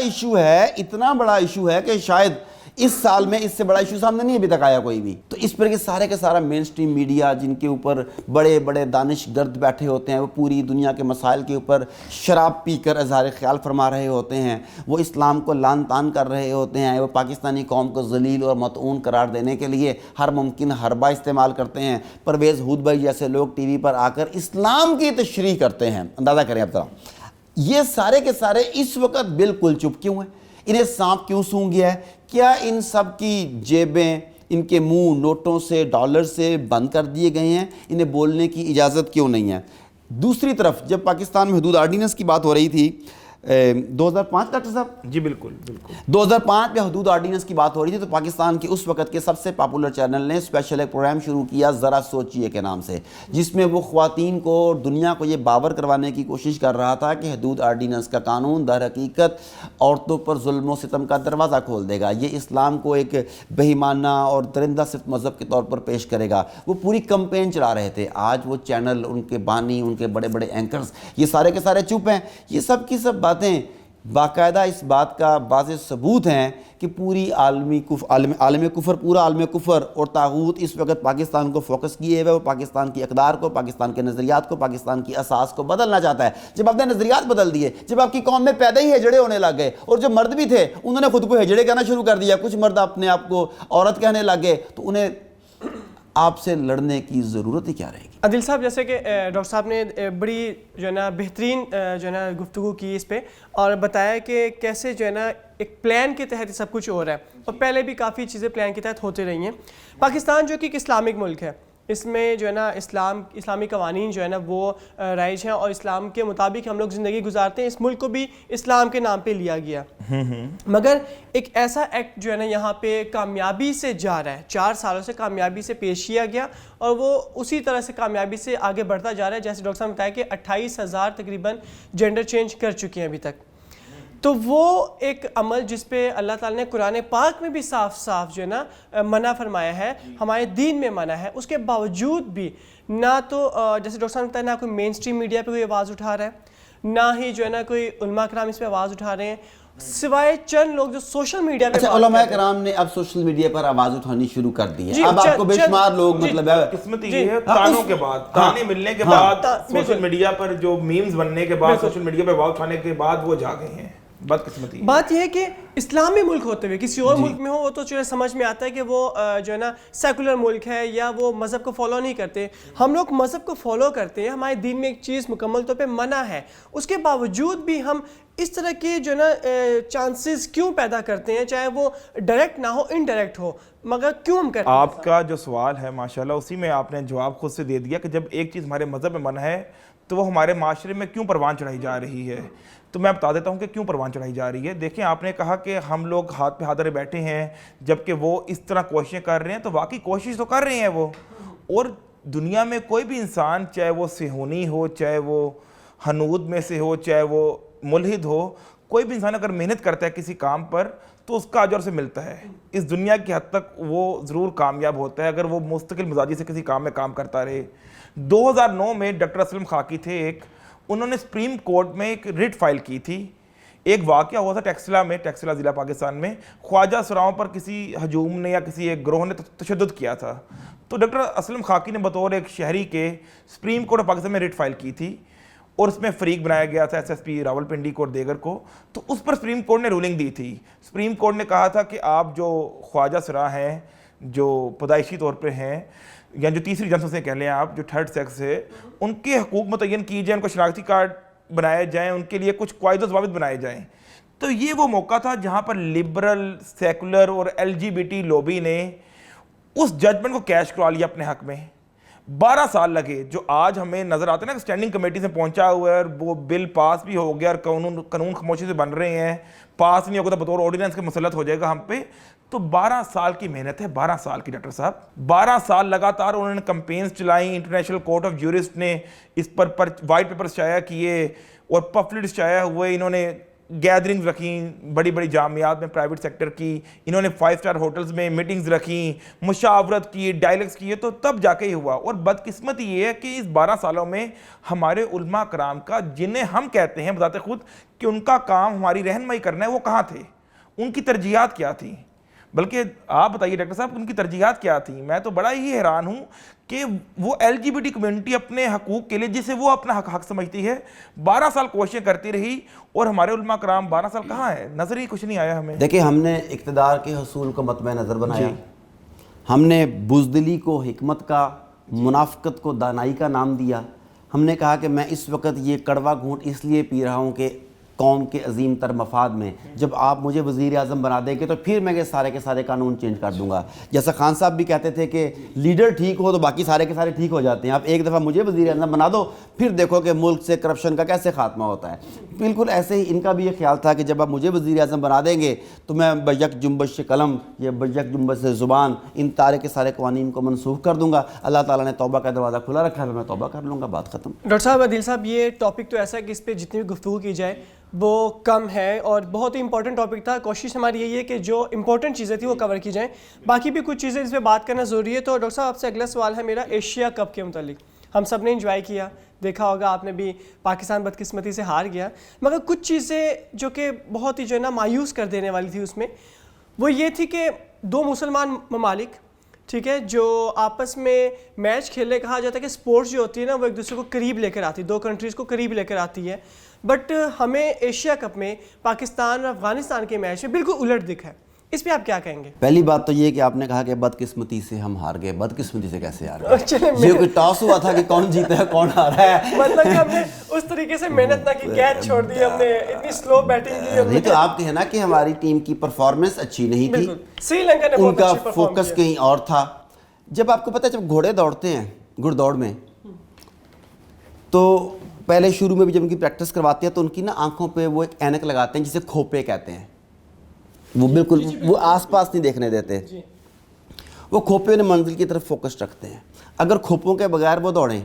ایشو ہے کہ شاید اس سال میں اس سے بڑا ایشو سامنے نہیں ابھی تک آیا کوئی بھی. تو اس پر کہ سارے کا سارا مین سٹریم میڈیا جن کے اوپر بڑے بڑے دانش گرد بیٹھے ہوتے ہیں, وہ پوری دنیا کے مسائل کے اوپر شراب پی کر اظہار خیال فرما رہے ہوتے ہیں, وہ اسلام کو لعن طعن کر رہے ہوتے ہیں, وہ پاکستانی قوم کو ذلیل اور مطعون قرار دینے کے لیے ہر ممکن حربہ استعمال کرتے ہیں. پرویز ہود بھائی جیسے لوگ ٹی وی پر آ کر اسلام کی تشریح کرتے ہیں. اندازہ کریں اب ذرا, یہ سارے کے سارے اس وقت بالکل چپ کیوں ہیں؟ انہیں سانپ کیوں سونگ گیا ہے؟ کیا ان سب کی جیبیں, ان کے منہ نوٹوں سے, ڈالر سے بند کر دیے گئے ہیں؟ انہیں بولنے کی اجازت کیوں نہیں ہے؟ دوسری طرف جب پاکستان میں حدود آرڈیننس کی بات ہو رہی تھی 2005 ڈاکٹر صاحب, جی بالکل 2005 میں حدود آرڈیننس کی بات ہو رہی تھی, تو پاکستان کے اس وقت کے سب سے پاپولر چینل نے اسپیشل ایک پروگرام شروع کیا ذرا سوچئے کے نام سے, جس میں وہ خواتین کو اور دنیا کو یہ باور کروانے کی کوشش کر رہا تھا کہ حدود آرڈیننس کا قانون در حقیقت عورتوں پر ظلم و ستم کا دروازہ کھول دے گا, یہ اسلام کو ایک بے ایمانہ اور درندہ صرف مذہب کے طور پر پیش کرے گا. وہ پوری کمپین چلا رہے تھے. آج وہ چینل, ان کے بانی, ان کے بڑے بڑے اینکرز, یہ سارے کے سارے چپ ہیں. یہ سب کی سب باتیں باقاعدہ اس بات کا واضح ثبوت ہیں کہ پوری عالم کفر پورا عالم کفر اور طاغوت اس وقت پاکستان کو فوکس کیے ہوئے، وہ پاکستان کی اقدار کو، پاکستان کے نظریات کو، پاکستان کی اساس کو بدلنا چاہتا ہے۔ جب آپ نے نظریات بدل دیے، جب آپ کی قوم میں پیدا ہی ہجڑے ہونے لگ گئے، اور جو مرد بھی تھے انہوں نے خود کو ہجڑے کہنا شروع کر دیا، کچھ مرد اپنے آپ کو عورت کہنے لگ گئے، تو انہیں آپ سے لڑنے کی ضرورت ہی کیا رہے گی؟ عادل صاحب، جیسے کہ ڈاکٹر صاحب نے بڑی جو ہے نا بہترین جو ہے نا گفتگو کی اس پہ، اور بتایا کہ کیسے جو ہے نا ایک پلان کے تحت سب کچھ ہو رہا ہے، اور پہلے بھی کافی چیزیں پلان کے تحت ہوتی رہی ہیں۔ پاکستان جو کہ ایک اسلامک ملک ہے، اس میں جو ہے نا اسلامی قوانین جو ہے نا وہ رائج ہیں، اور اسلام کے مطابق ہم لوگ زندگی گزارتے ہیں۔ اس ملک کو بھی اسلام کے نام پہ لیا گیا، مگر ایک ایسا ایکٹ جو ہے نا یہاں پہ کامیابی سے جا رہا ہے، 4 سالوں سے کامیابی سے پیش کیا گیا، اور وہ اسی طرح سے کامیابی سے آگے بڑھتا جا رہا ہے، جیسے ڈاکٹر صاحب نے بتایا کہ 28,000 تقریباً جینڈر چینج کر چکے ہیں ابھی تک۔ تو وہ ایک عمل جس پہ اللہ تعالیٰ نے قرآن پاک میں بھی صاف صاف جو ہے نا منع فرمایا ہے، ہمارے دین میں منع ہے، اس کے باوجود بھی نہ تو جیسے ڈاکٹر صاحب نے بتایا، نہ کوئی مین اسٹریم میڈیا پہ کوئی آواز اٹھا رہا ہے، نہ ہی جو ہے نا کوئی علماء کرام اس پہ آواز اٹھا رہے ہیں، سوائے چند لوگ جو سوشل میڈیا پہ علماء کرام نے اب سوشل میڈیا پر آواز اٹھانی شروع کر دی ہے۔ اب آپ کو بے شمار لوگ مطلب قسمت یہ ہے، تانوں کے بعد، تانے ملنے کے بعد، سوشل میڈیا پر جو میمز بننے کے بعد، سوشل میڈیا پر آواز اٹھانے کے بعد وہ جاگے ہیں۔ بدقسمتی بات یہ ہے کہ اسلامی ملک ہوتے ہوئے کسی اور ملک میں ہو، وہ تو چلے سمجھ میں آتا ہے کہ وہ جو ہے نا سیکولر ملک ہے یا وہ مذہب کو فالو نہیں کرتے۔ ہم لوگ مذہب کو فالو کرتے ہیں، ہمارے دین میں ایک چیز مکمل طور پہ منع ہے، اس کے باوجود بھی ہم اس طرح کے جو ہے نا چانسز کیوں پیدا کرتے ہیں، چاہے وہ ڈائریکٹ نہ ہو، انڈائریکٹ ہو، مگر کیوں ہم کرتے ہیں؟ آپ کا جو سوال ہے ماشاءاللہ اسی میں آپ نے جواب خود سے دے دیا کہ جب ایک چیز ہمارے مذہب میں منع ہے تو وہ ہمارے معاشرے میں کیوں پروان چڑھائی جا رہی ہے۔ تو میں بتا دیتا ہوں کہ کیوں پروان چڑھائی جا رہی ہے۔ دیکھیں، آپ نے کہا کہ ہم لوگ ہاتھ پہ ہاتھ رے بیٹھے ہیں جبکہ وہ اس طرح کوششیں کر رہے ہیں، تو واقعی کوشش تو کر رہے ہیں وہ، اور دنیا میں کوئی بھی انسان، چاہے وہ صہیونی ہو، چاہے وہ ہنود میں سے ہو، چاہے وہ ملحد ہو، کوئی بھی انسان اگر محنت کرتا ہے کسی کام پر تو اس کا اجر سے ملتا ہے۔ اس دنیا کی حد تک وہ ضرور کامیاب ہوتا ہے اگر وہ مستقل مزاجی سے کسی کام میں کام کرتا رہے۔ 2009 میں ڈاکٹر اسلم خاکی تھے، انہوں نے سپریم کورٹ میں ایک ریٹ فائل کی تھی۔ ایک واقعہ ہوا تھا ٹیکسلا میں، ٹیکسلا ضلع پاکستان میں، خواجہ سراؤں پر کسی ہجوم نے یا کسی ایک گروہ نے تشدد کیا تھا۔ تو ڈاکٹر اسلم خاکی نے بطور ایک شہری کے سپریم کورٹ آف پاکستان میں ریٹ فائل کی تھی، اور اس میں فریق بنایا گیا تھا ایس ایس پی راولپنڈی کو اور دیگر کو۔ تو اس پر سپریم کورٹ نے رولنگ دی تھی۔ سپریم کورٹ نے کہا تھا کہ آپ جو خواجہ سرا ہیں، جو پیدائشی طور پہ ہیں، یا جو تیسری جنس سے کہہ لیں آپ، جو تھرڈ سیکس ہے، ان کے حقوق متعین کیے جائیں، ان کو شناختی کارڈ بنائے جائیں، ان کے لیے کچھ قواعد و ضوابط بنائے جائیں۔ تو یہ وہ موقع تھا جہاں پر لبرل، سیکولر اور LGBT لوبی نے اس ججمنٹ کو کیش کروا لیا اپنے حق میں۔ 12 سال لگے، جو آج ہمیں نظر آتا ہے نا کہ اسٹینڈنگ کمیٹی سے پہنچا ہوا ہے اور وہ بل پاس بھی ہو گیا اور قانون خاموشی سے بن رہے ہیں، پاس نہیں ہوگا تو بطور آرڈیننس کے مسلط ہو جائے گا ہم پہ۔ تو 12 سال کی محنت ہے، 12 سال کی ڈاکٹر صاحب، 12 سال لگاتار انہوں نے کمپینز چلائیں، انٹرنیشنل کورٹ آف جورسٹ نے اس پر وائٹ پیپرز شائع کیے اور پفلٹس شائع ہوئے، انہوں نے گیدرنگز رکھیں بڑی بڑی جامعات میں پرائیویٹ سیکٹر کی، انہوں نے 5 اسٹار ہوٹلز میں میٹنگز رکھیں، مشاورت کی، ڈائلیگس کیے، تو تب جا کے ہی ہوا۔ اور بدقسمتی یہ ہے کہ اس 12 سالوں میں ہمارے علماء کرام کا، جنہیں ہم کہتے ہیں بذات خود کہ ان کا کام ہماری رہنمائی کرنا ہے، وہ کہاں تھے؟ ان کی ترجیحات کیا تھیں؟ بلکہ آپ بتائیے ڈاکٹر صاحب، ان کی ترجیحات کیا تھیں؟ میں تو بڑا ہی حیران ہوں کہ وہ LGBT کمیونٹی اپنے حقوق کے لیے، جسے وہ اپنا حق سمجھتی ہے، 12 سال کوششیں کرتی رہی، اور ہمارے علماء کرام 12 سال کہاں ہے؟ نظر ہی کچھ نہیں آیا ہمیں۔ دیکھیں، ہم نے اقتدار کے حصول کو مطمع نظر بنایا، ہم نے بزدلی کو حکمت کا، منافقت کو دانائی کا نام دیا۔ ہم نے کہا کہ میں اس وقت یہ کڑوا گھونٹ اس لیے پی رہا ہوں کہ قوم کے عظیم تر مفاد میں جب آپ مجھے وزیر اعظم بنا دیں گے تو پھر میں یہ سارے کے سارے قانون چینج کر دوں گا۔ جیسا خان صاحب بھی کہتے تھے کہ لیڈر ٹھیک ہو تو باقی سارے کے سارے ٹھیک ہو جاتے ہیں، آپ ایک دفعہ مجھے وزیر اعظم بنا دو پھر دیکھو کہ ملک سے کرپشن کا کیسے خاتمہ ہوتا ہے۔ بالکل ایسے ہی ان کا بھی یہ خیال تھا کہ جب آپ مجھے وزیر اعظم بنا دیں گے تو میں بیک جنبش قلم یا بیک جنبش زبان ان سارے کے سارے قوانین کو منسوخ کر دوں گا۔ اللہ تعالیٰ نے توبہ کا دروازہ کھلا رکھا ہے، میں توبہ کر لوں گا، بات ختم۔ ڈاکٹر صاحب، عادل صاحب، یہ ٹاپک تو ایسا ہے کہ اس پہ جتنی بھی گفتگو کی جائے وہ کم ہے، اور بہت ہی امپورٹنٹ ٹاپک تھا۔ کوشش ہماری یہی ہے کہ جو امپورٹنٹ چیزیں تھیں وہ کور کی جائیں، باقی بھی کچھ چیزیں جس پہ بات کرنا ضروری ہے۔ تو ڈاکٹر صاحب، آپ سے اگلا سوال ہے میرا ایشیا کپ کے متعلق۔ ہم سب نے انجوائے کیا. دیکھا ہوگا آپ نے بھی پاکستان بدقسمتی سے ہار گیا, مگر کچھ چیزیں جو کہ بہت ہی جو ہے نا مایوس کر دینے والی تھی اس میں, وہ یہ تھی کہ دو مسلمان ممالک, ٹھیک ہے, جو آپس میں میچ کھیلنے, کہا جاتا ہے کہ سپورٹس جو ہوتی ہے نا وہ ایک دوسرے کو قریب لے کر آتی ہے, دو کنٹریز کو قریب لے کر آتی ہے, بٹ ہمیں ایشیا کپ میں پاکستان اور افغانستان کے میچ میں بالکل الٹ دکھا ہے. اس پہ آپ کیا کہیں گے؟ پہلی بات تو یہ کہ آپ نے کہا کہ بدقسمتی سے ہم ہار گئے. بدقسمتی سے کیسے ہار گئے؟ یہ کوئی ٹاس ہوا تھا کہ کون جیتا ہے کون ہارا ہے؟ مطلب کہ ہم نے اس طریقے سے محنت نہ کی, کیچ چھوڑ دی ہم نے, اتنی سلو بیٹنگ کی. نہیں تو آپ کہنا کہ ہماری ٹیم کی پرفارمنس اچھی نہیں تھی, سری لنکا نے ان کا فوکس کہیں اور تھا. جب آپ کو پتہ ہے جب گھوڑے دوڑتے ہیں گھڑ دوڑ میں, تو پہلے شروع میں بھی جب ان کی پریکٹس کرواتے ہیں تو ان کی نا آنکھوں پہ وہ ایک اینک لگاتے ہیں جسے کھوپے کہتے ہیں. وہ بالکل وہ آس پاس نہیں دیکھنے دیتے, وہ کھوپے نے منزل کی طرف فوکس رکھتے ہیں. اگر کھوپوں کے بغیر وہ دوڑیں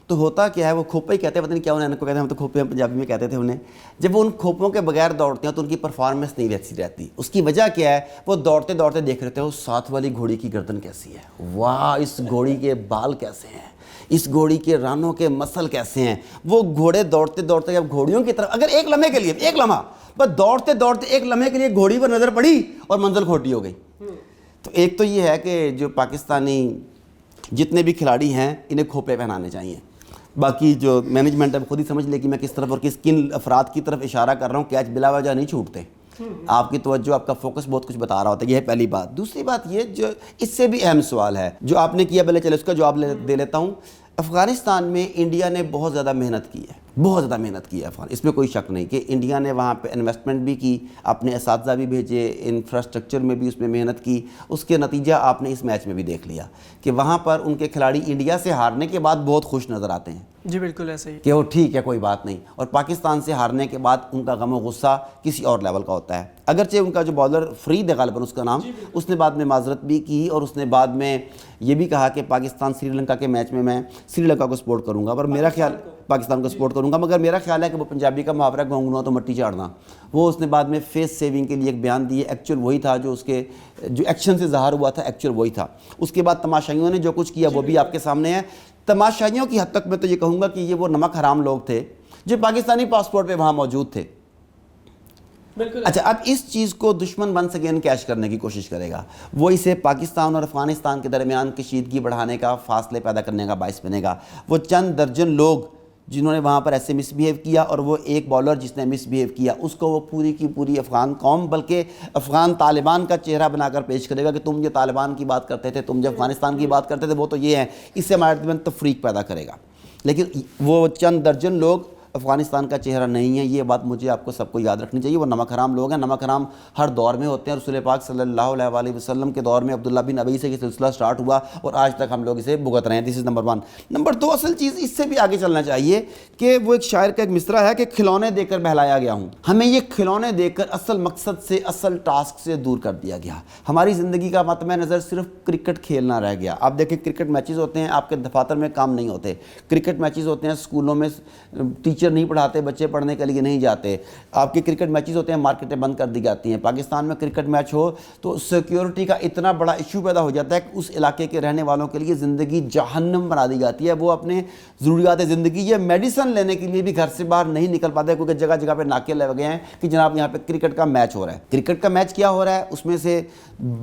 تو ہوتا کیا ہے, وہ کھوپے ہی کہتے ہیں, پتہ نہیں کیا انہیں کو کہتے ہیں, ہم تو کھوپے پنجابی میں کہتے تھے انہیں. جب وہ ان کھوپوں کے بغیر دوڑتے ہیں تو ان کی پرفارمنس نہیں ویسی رہتی. اس کی وجہ کیا ہے, وہ دوڑتے دوڑتے دیکھ رہے تھے وہ ساتھ والی گھوڑی کی گردن کیسی ہے, واہ اس گھوڑی کے بال کیسے ہیں, اس گھوڑی کے رانوں کے مسل کیسے ہیں. وہ گھوڑے دوڑتے دوڑتے جب گھوڑیوں کی طرف, اگر ایک لمحے کے لیے, ایک لمحہ بس دوڑتے دوڑتے ایک لمحے کے لیے گھوڑی پر نظر پڑی اور منزل کھوٹی ہو گئی. تو ایک تو یہ ہے کہ جو پاکستانی جتنے بھی کھلاڑی ہیں انہیں کھوپے پہنانے چاہیے. باقی جو مینجمنٹ ہے خود ہی سمجھ لے کہ میں کس طرف اور کن افراد کی طرف اشارہ کر رہا ہوں. کیچ بلا وجہ نہیں چھوٹتے, آپ کی توجہ, آپ کا فوکس بہت کچھ بتا رہا ہوتا ہے. یہ ہے پہلی بات. دوسری بات یہ جو اس سے بھی اہم سوال ہے جو آپ نے کیا, پہلے چلے اس کا جواب دے لیتا ہوں. افغانستان میں انڈیا نے بہت زیادہ محنت کی ہے, بہت زیادہ محنت کی ہے افغان, اس میں کوئی شک نہیں کہ انڈیا نے وہاں پہ انویسٹمنٹ بھی کی, اپنے اساتذہ بھی بھیجے, انفراسٹرکچر میں بھی اس میں محنت کی. اس کے نتیجہ آپ نے اس میچ میں بھی دیکھ لیا کہ وہاں پر ان کے کھلاڑی انڈیا سے ہارنے کے بعد بہت خوش نظر آتے ہیں. جی بالکل ایسے ہی کہ وہ ٹھیک ہے کوئی بات نہیں, اور پاکستان سے ہارنے کے بعد ان کا غم و غصہ کسی اور لیول کا ہوتا ہے. اگرچہ ان کا جو بالر فرید ہے غالباً اس کا نام, اس نے بعد میں معذرت بھی کی اور اس نے بعد میں یہ بھی کہا کہ پاکستان سری لنکا کے میچ میں سری لنکا کو سپورٹ کروں گا, پر میرا خیال پاکستان کو سپورٹ کروں گا, مگر میرا خیال ہے کہ وہ پنجابی کا محاورہ گھونگھنا تو مٹی چاڑنا, وہ اس نے بعد میں فیس سیونگ کے لیے ایک بیان دیے. ایکچوئل وہی تھا جو اس کے جو ایکشن سے ظاہر ہوا تھا, ایکچوئل وہی تھا. اس کے بعد تماشائیوں نے جو کچھ کیا وہ بھی آپ کے سامنے ہے. تماشائیوں کی حد تک میں تو یہ کہوں گا کہ یہ وہ نمک حرام لوگ تھے جو پاکستانی پاسپورٹ پہ وہاں موجود تھے. اچھا, اب اس چیز کو دشمن ونس اگین کیچ کرنے کی کوشش کرے گا, وہ اسے پاکستان اور افغانستان کے درمیان کشیدگی بڑھانے کا, فاصلے پیدا کرنے کا باعث بنے گا. وہ چند درجن لوگ جنہوں نے وہاں پر ایسے مس بیہیو کیا, اور وہ ایک بالر جس نے مس بیہیو کیا, اس کو وہ پوری کی پوری افغان قوم بلکہ افغان طالبان کا چہرہ بنا کر پیش کرے گا کہ تم جو طالبان کی بات کرتے تھے, تم جو افغانستان کی بات کرتے تھے, وہ تو یہ ہیں. اس سے ہمارے درمیان تفریق پیدا کرے گا. لیکن وہ چند درجن لوگ افغانستان کا چہرہ نہیں ہے, یہ بات مجھے آپ کو سب کو یاد رکھنی چاہیے. وہ نمک حرام لوگ ہیں. نمک حرام ہر دور میں ہوتے ہیں. رسول پاک صلی اللہ علیہ وآلہ وسلم کے دور میں عبداللہ بن ابی سے یہ سلسلہ سٹارٹ ہوا اور آج تک ہم لوگ اسے بھگت رہے ہیں. دس از نمبر 1. نمبر 2, اصل چیز اس سے بھی آگے چلنا چاہیے کہ وہ ایک شاعر کا ایک مصرع ہے کہ کھلونے دے کر بہلایا گیا ہوں. ہمیں یہ کھلونے دے کر اصل مقصد سے, اصل ٹاسک سے دور کر دیا گیا. ہماری زندگی کا مطمع نظر صرف کرکٹ کھیلنا رہ گیا. آپ دیکھیں کرکٹ میچز ہوتے ہیں, آپ کے دفاتر میں کام نہیں ہوتے. کرکٹ میچز ہوتے ہیں اسکولوں میں, ٹیچر نہیں پڑھاتے, بچے پڑھنے کے لیے نہیں جاتے. آپ کے کرکٹ میچز ہوتے ہیں, مارکیٹیں بند کر دی جاتی ہیں. پاکستان میں کرکٹ میچ ہو تو سیکیورٹی کا اتنا بڑا ایشو پیدا ہو جاتا ہے کہ اس علاقے کے رہنے والوں کے لیے زندگی جہنم بنا دی جاتی ہے. وہ اپنے ضروریات زندگی یا میڈیسن لینے کے لیے بھی گھر سے باہر نہیں نکل پاتے, کیونکہ جگہ جگہ پہ ناکے لگے گئے ہیں کہ جناب یہاں پہ کرکٹ کا میچ ہو رہا ہے. کرکٹ کا میچ کیا ہو رہا ہے, اس میں سے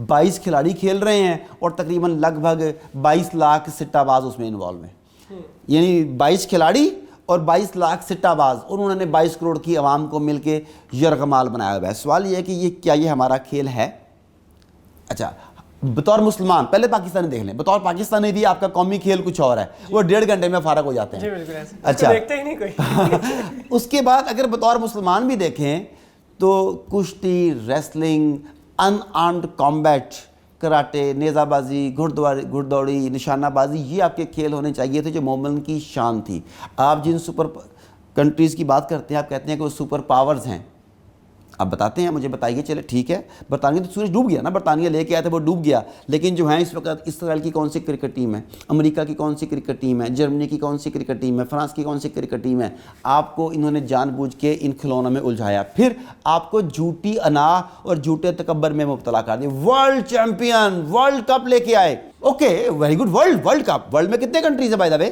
22 کھلاڑی کھیل رہے ہیں اور تقریباً لگ بھگ 22 لاکھ سٹہ باز اس میں انوالو ہیں. یعنی 22 کھلاڑی اور 22 لاکھ سٹہ باز, اور انہوں نے 22 کروڑ کی عوام کو مل کے یرغمال بنایا ہوا ہے. سوال یہ ہے کہ یہ کیا یہ ہمارا کھیل ہے؟ اچھا, بطور مسلمان پہلے پاکستانی دیکھ لیں, بطور پاکستانی بھی آپ کا قومی کھیل کچھ اور ہے, وہ 1.5 گھنٹے میں فارغ ہو جاتے ہیں. اچھا, دیکھتے ہی نہیں کوئی. اس کے بعد اگر بطور مسلمان بھی دیکھیں تو کشتی, ریسلنگ, ان آرمڈ کامبیٹ, کراٹے, نیزہ بازی, گھڑ دوڑی, نشانہ بازی, یہ آپ کے کھیل ہونے چاہیے تھے جو مومن کی شان تھی. آپ جن سپر کنٹریز کی بات کرتے ہیں, آپ کہتے ہیں کہ وہ سپر پاورز ہیں. آپ بتاتے ہیں, مجھے بتائیے, چلے ٹھیک ہے, برطانیہ تو سورج ڈوب گیا نا, برطانیہ لے کے آئے تھے وہ ڈوب گیا, لیکن جو ہیں اس وقت اسرائیل کی کون سی کرکٹ ٹیم ہے, امریکہ کی کون سی کرکٹ ٹیم ہے, جرمنی کی کون سی کرکٹ ٹیم ہے, فرانس کی کون سی کرکٹ ٹیم ہے. آپ کو انہوں نے جان بوجھ کے ان کھلونوں میں الجھایا, پھر آپ کو جھوٹی انا اور جھوٹے تکبر میں مبتلا کر دیا. ورلڈ چیمپئن, ورلڈ کپ لے کے آئے. Okay, very good, world cup. World میں کتنے کنٹریز ہیں بائی دا وے؟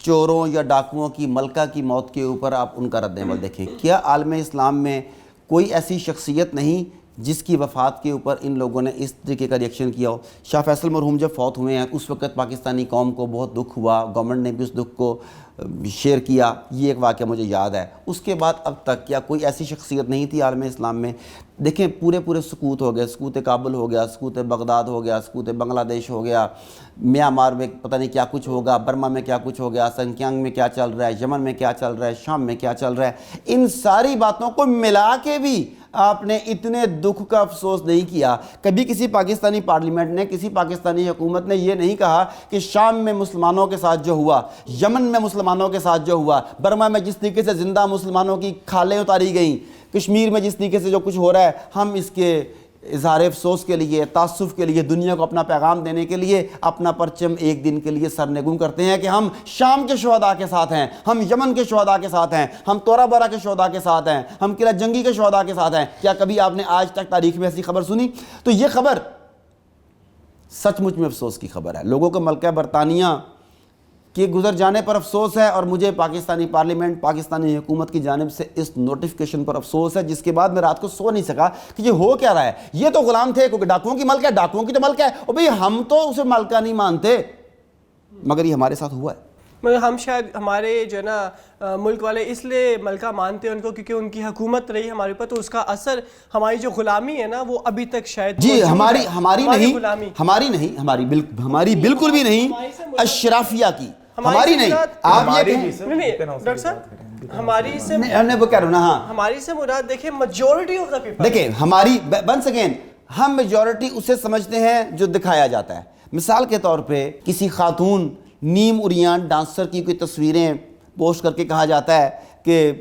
چوروں یا ڈاکوؤں کی ملکہ کی موت کے اوپر آپ ان کا رد عمل دیکھیں. کیا عالم اسلام میں کوئی ایسی شخصیت نہیں جس کی وفات کے اوپر ان لوگوں نے اس طریقے کا ریئیکشن کیا ہو؟ شاہ فیصل مرحوم جب فوت ہوئے ہیں اس وقت پاکستانی قوم کو بہت دکھ ہوا, گورنمنٹ نے بھی اس دکھ کو شیئر کیا, یہ ایک واقعہ مجھے یاد ہے. اس کے بعد اب تک کیا کوئی ایسی شخصیت نہیں تھی عالم اسلام میں؟ دیکھیں پورے سکوت ہو گئے, سکوت کابل ہو گیا, سکوت بغداد ہو گیا, سکوت بنگلہ دیش ہو گیا, میانمار میں پتہ نہیں کیا کچھ ہوگا, برما میں کیا کچھ ہو گیا, سنکیانگ میں کیا چل رہا ہے, یمن میں کیا چل رہا ہے, شام میں کیا چل رہا ہے. ان ساری باتوں کو ملا کے بھی آپ نے اتنے دکھ کا افسوس نہیں کیا. کبھی کسی پاکستانی پارلیمنٹ نے, کسی پاکستانی حکومت نے یہ نہیں کہا کہ شام میں مسلمانوں کے ساتھ جو ہوا, یمن میں مسلمانوں کے ساتھ جو ہوا, برما میں جس طریقے سے زندہ مسلمانوں کی کھالیں اتاری گئیں, کشمیر میں جس طریقے سے جو کچھ ہو رہا ہے, ہم اس کے اظہار افسوس کے لیے, تاسف کے لیے, دنیا کو اپنا پیغام دینے کے لیے اپنا پرچم ایک دن کے لیے سرنگوں کرتے ہیں کہ ہم شام کے شہداء کے ساتھ ہیں, ہم یمن کے شہداء کے ساتھ ہیں, ہم تورا برا کے شہداء کے ساتھ ہیں, ہم قلعہ جنگی کے شہداء کے ساتھ ہیں. کیا کبھی آپ نے آج تک تاریخ میں ایسی خبر سنی؟ تو یہ خبر سچ مچ میں افسوس کی خبر ہے. لوگوں کو ملکہ برطانیہ کے گزر جانے پر افسوس ہے, اور مجھے پاکستانی پارلیمنٹ, پاکستانی حکومت کی جانب سے اس نوٹیفیکیشن پر افسوس ہے, جس کے بعد میں رات کو سو نہیں سکا کہ یہ ہو کیا رہا ہے. یہ تو غلام تھے کیونکہ ڈاکوؤں کی ملکہ ہے, ڈاکوؤں کی تو ملکہ ہے, اور بھئی ہم تو اسے ملکہ نہیں مانتے, مگر یہ ہمارے ساتھ ہوا ہے. مگر ہم شاید ہمارے جو ہے نا ملک والے اس لیے ملکہ مانتے ہیں ان کو کیونکہ ان کی حکومت رہی ہمارے اوپر, تو اس کا اثر ہماری جو غلامی ہے نا وہ ابھی تک شاید جی ہماری بالکل بھی نہیں, اشرافیہ کی ہماری نہیں. آپ یہ ڈاکٹر صاحب ہماری سے وہ کہہ رہا ہوں نا, ہاں ہماری سے مراد دیکھیں میجورٹی آف دا پیپل. دیکھیں ہماری ون سیکنڈ, ہم میجورٹی اسے سمجھتے ہیں جو دکھایا جاتا ہے. مثال کے طور پہ کسی خاتون نیم اریان ڈانسر کی کوئی تصویریں پوسٹ کر کے کہا جاتا ہے کہ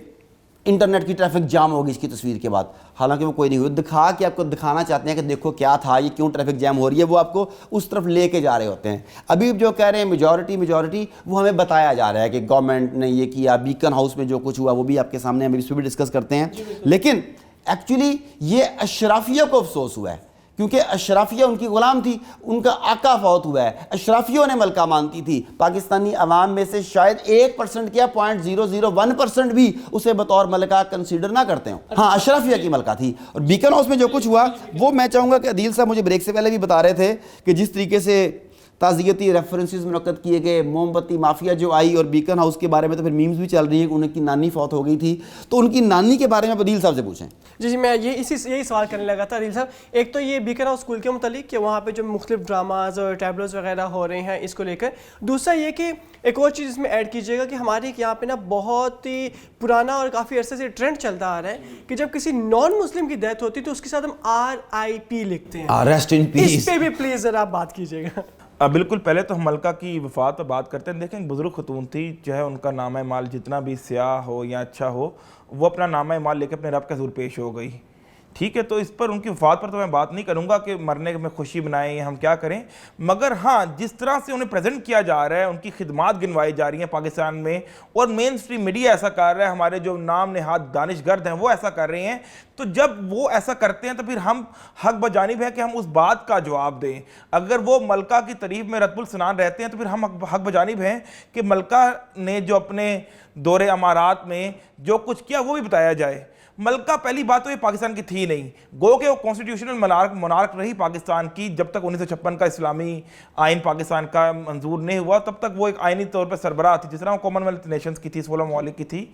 انٹرنیٹ کی ٹریفک جام ہوگی اس کی تصویر کے بعد, حالانکہ وہ کوئی نہیں ہوئی, دکھا کے آپ کو دکھانا چاہتے ہیں کہ دیکھو کیا تھا, یہ کیوں ٹریفک جام ہو رہی ہے, وہ آپ کو اس طرف لے کے جا رہے ہوتے ہیں. ابھی جو کہہ رہے ہیں میجورٹی وہ ہمیں بتایا جا رہا ہے کہ گورنمنٹ نے یہ کیا, بیکن ہاؤس میں جو کچھ ہوا وہ بھی آپ کے سامنے, ہم اس پہ بھی ڈسکس کرتے ہیں. لیکن ایکچولی یہ اشرافیہ کو افسوس ہوا ہے, کیونکہ اشرافیہ ان کی غلام تھی, ان کا آقا فوت ہوا ہے, اشرافیوں نے ملکہ مانتی تھی. پاکستانی عوام میں سے شاید 1% کیا 0.001% بھی اسے بطور ملکہ کنسیڈر نہ کرتے ہوں. ہاں اشرافیہ کی ملکہ تھی. اور بیکن ہاؤس میں جو کچھ ہوا وہ میں چاہوں گا کہ عدیل صاحب مجھے بریک سے پہلے بھی بتا رہے تھے کہ جس طریقے سے تعزیتی ریفرنسز منعقد کیے گئے, موم بتی مافیا جو آئی, اور بیکن ہاؤس کے بارے میں تو پھر میمز بھی چل رہی ہیں کہ ان کی نانی فوت ہو گئی تھی, تو ان کی نانی کے بارے میں عدیل صاحب سے پوچھیں. جی میں یہی سوال کرنے لگا تھا عدیل صاحب. ایک تو یہ بیکن ہاؤس اسکول کے متعلق کہ وہاں پہ جو مختلف ڈراماز اور ٹیبلوز وغیرہ ہو رہے ہیں اس کو لے کر. دوسرا یہ کہ ایک اور چیز اس میں ایڈ کیجیے گا کہ ہمارے یہاں پہ نا بہت ہی پرانا اور کافی عرصے سے ٹرینڈ چلتا آ رہا ہے کہ جب کسی نان مسلم کی ڈیتھ ہوتی ہے تو اس کے ساتھ ہم RIP لکھتے ہیں. ریسٹ ان پیس. اس پہ بھی پلیز ذرا آپ بات کیجیے گا. بالکل, پہلے تو ہم ملکہ کی وفات پر بات کرتے ہیں. دیکھیں بزرگ خاتون تھی, چاہے ان کا نامہ مال جتنا بھی سیاہ ہو یا اچھا ہو, وہ اپنا نامہ مال لے کے اپنے رب کے حضور پیش ہو گئی. ٹھیک ہے, تو اس پر ان کی وفات پر تو میں بات نہیں کروں گا کہ مرنے میں خوشی منائیں یا ہم کیا کریں, مگر ہاں جس طرح سے انہیں پریزنٹ کیا جا رہا ہے, ان کی خدمات گنوائی جا رہی ہیں پاکستان میں, اور مین اسٹریم میڈیا ایسا کر رہا ہے, ہمارے جو نام نہاد دانشگرد ہیں وہ ایسا کر رہے ہیں, تو جب وہ ایسا کرتے ہیں تو پھر ہم حق بجانب ہے کہ ہم اس بات کا جواب دیں. اگر وہ ملکہ کی تعریف میں رتب السنان رہتے ہیں تو پھر ہم حق بجانب ہیں کہ ملکہ نے جو اپنے دور امارات میں جو کچھ کیا وہ بھی بتایا جائے. ملکہ پہلی بات تو یہ پاکستان کی تھی نہیں, گو کہ وہ کانسٹیٹیوشنل مونارک رہی پاکستان کی, جب تک 1956 کا اسلامی آئین پاکستان کا منظور نہیں ہوا تب تک وہ ایک آئینی طور پر سربراہ تھی, جس طرح وہ کامن ویلتھ نیشنز کی تھی, 16 ممالک کی تھی.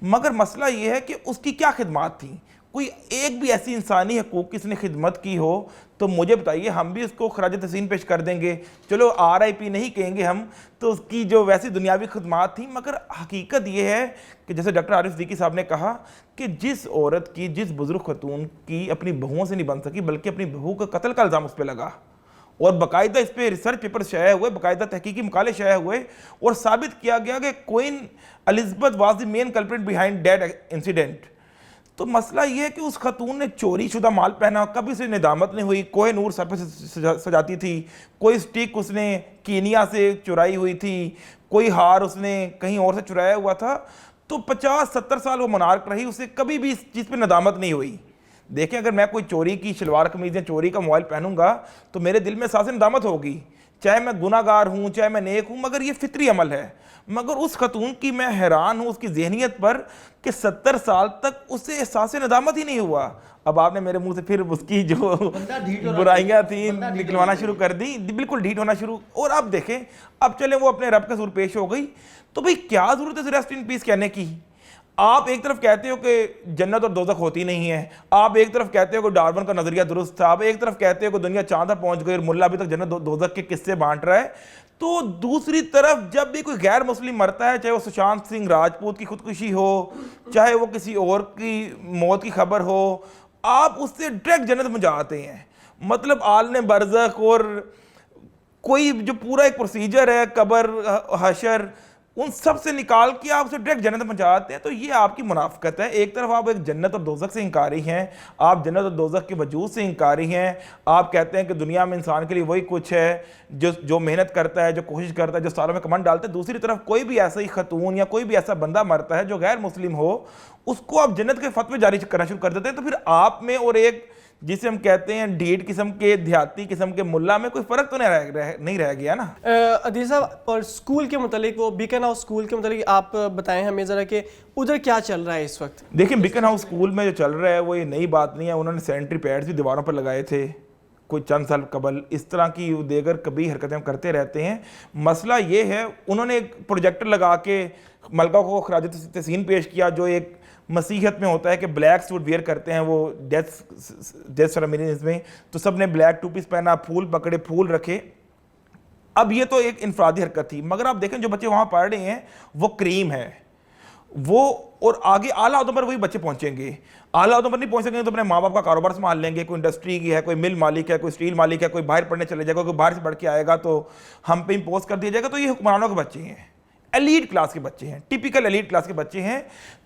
مگر مسئلہ یہ ہے کہ اس کی کیا خدمات تھیں, کوئی ایک بھی ایسی انسانی حقوق کی اس نے خدمت کی ہو تو مجھے بتائیے, ہم بھی اس کو خراج تحسین پیش کر دیں گے. چلو RIP نہیں کہیں گے ہم, تو اس کی جو ویسی دنیاوی خدمات تھیں. مگر حقیقت یہ ہے کہ جیسے ڈاکٹر عارف صدیقی صاحب نے کہا کہ جس عورت کی, جس بزرگ خاتون کی اپنی بہوؤں سے نہیں بن سکی بلکہ اپنی بہو کا قتل کا الزام اس پہ لگا, اور باقاعدہ اس پہ ریسرچ پیپر شائع ہوئے, باقاعدہ تحقیقی مقالے شائع ہوئے, اور ثابت کیا گیا کہ Queen Elizabeth was the main culprit behind that incident. تو مسئلہ یہ ہے کہ اس خاتون نے چوری شدہ مال پہنا, کبھی اسے ندامت نہیں ہوئی, کوہ نور سر پہ سجاتی تھی, کوئی سٹیک اس نے کینیا سے چرائی ہوئی تھی, کوئی ہار اس نے کہیں اور سے چرایا ہوا تھا, تو 50-70 سال وہ منارک رہی, اسے کبھی بھی اس چیز پہ ندامت نہیں ہوئی. دیکھیں اگر میں کوئی چوری کی شلوار قمیض یا چوری کا موبائل پہنوں گا تو میرے دل میں احساس ندامت ہوگی, چاہے میں گناہ گار ہوں چاہے میں نیک ہوں، مگر یہ فطری عمل ہے. مگر اس خاتون کی میں حیران ہوں اس کی ذہنیت پر کہ 70 سال تک اسے احساس ندامت ہی نہیں ہوا. اب آپ نے میرے منہ سے پھر اس کی جو برائیاں تھیں نکلوانا شروع کر دی، بالکل ڈھیٹ ہونا شروع. اور اب دیکھیں، اب چلیں وہ اپنے رب کے حضور پیش ہو گئی، تو بھئی کیا ضرورت ہے ریسٹ ان پیس کہنے کی؟ آپ ایک طرف کہتے ہو کہ جنت اور دوزخ ہوتی نہیں ہے، آپ ایک طرف کہتے ہو کہ ڈارون کا نظریہ درست تھا، آپ ایک طرف کہتے ہو کہ دنیا چاند پر پہنچ گئی اور ملا ابھی تک جنت دوزخ کے قصے بانٹ رہا ہے. تو دوسری طرف جب بھی کوئی غیر مسلم مرتا ہے، چاہے وہ سشانت سنگھ راجپوت کی خودکشی ہو، چاہے وہ کسی اور کی موت کی خبر ہو، آپ اس سے ڈائریکٹ جنت میں جاتے ہیں. مطلب عالم برزخ اور کوئی جو پورا ایک پروسیجر ہے، قبر، حشر، ان سب سے نکال کے آپ اسے ڈائریکٹ جنت میں جاتے ہیں. تو یہ آپ کی منافقت ہے. ایک طرف آپ ایک جنت اور دوزخ سے انکاری ہیں، آپ جنت اور دوزخ کے وجود سے انکاری ہیں. آپ کہتے ہیں کہ دنیا میں انسان کے لیے وہی کچھ ہے جو محنت کرتا ہے، جو کوشش کرتا ہے، جو سالوں میں کمنڈ ڈالتا ہے. دوسری طرف کوئی بھی ایسا ہی خاتون یا کوئی بھی ایسا بندہ مرتا ہے جو غیر مسلم ہو، اس کو آپ جنت کے فتوے جاری کرنا شروع کر دیتے ہیں. تو پھر آپ میں اور ایک جسے ہم کہتے ہیں ڈھیٹ قسم کے دیہاتی قسم کے ملا میں کوئی فرق تو نہیں رہ گیا نا. عدیل صاحب، اور اسکول کے متعلق، وہ بیکن ہاؤس اسکول کے متعلق آپ بتائیں ہمیں ذرا کہ ادھر کیا چل رہا ہے اس وقت؟ دیکھیں، بیکن ہاؤس اسکول میں جو چل رہا ہے وہ یہ نئی بات نہیں ہے. انہوں نے سینٹری پیڈز بھی دیواروں پر لگائے تھے کوئی چند سال قبل. اس طرح کی دیگر کبھی حرکتیں کرتے رہتے ہیں. مسئلہ یہ ہے، انہوں نے ایک پروجیکٹر لگا کے ملکہ کو خراج تحسین پیش کیا، جو ایک مسیحیت میں ہوتا ہے کہ بلیک سوٹ ویئر کرتے ہیں وہ ڈیتھ سیریمنیز میں، تو سب نے بلیک ٹوپیز پہنا، پھول پکڑے، پھول رکھے. اب یہ تو ایک انفرادی حرکت تھی، مگر آپ دیکھیں جو بچے وہاں پڑھ رہے ہیں وہ کریم ہے، وہ اور آگے اعلیٰ عہدوں پر وہی بچے پہنچیں گے. اعلیٰ عہدوں پر نہیں پہنچ سکیں گے تو اپنے ماں باپ کا کاروبار سنبھال لیں گے. کوئی انڈسٹری کی ہے، کوئی مل مالک ہے، کوئی اسٹیل مالک ہے، کوئی باہر پڑھنے چلے جائے گا، کوئی باہر سے پڑھ کے آئے گا تو ہم پہ امپوز کر دیا جائے گا. تو یہ حکمرانوں کے بچے ہیں، ایلیٹ کلاس کے بچے ہیں، ٹیپیکل ایلیٹ کلاس کے بچے ہیں.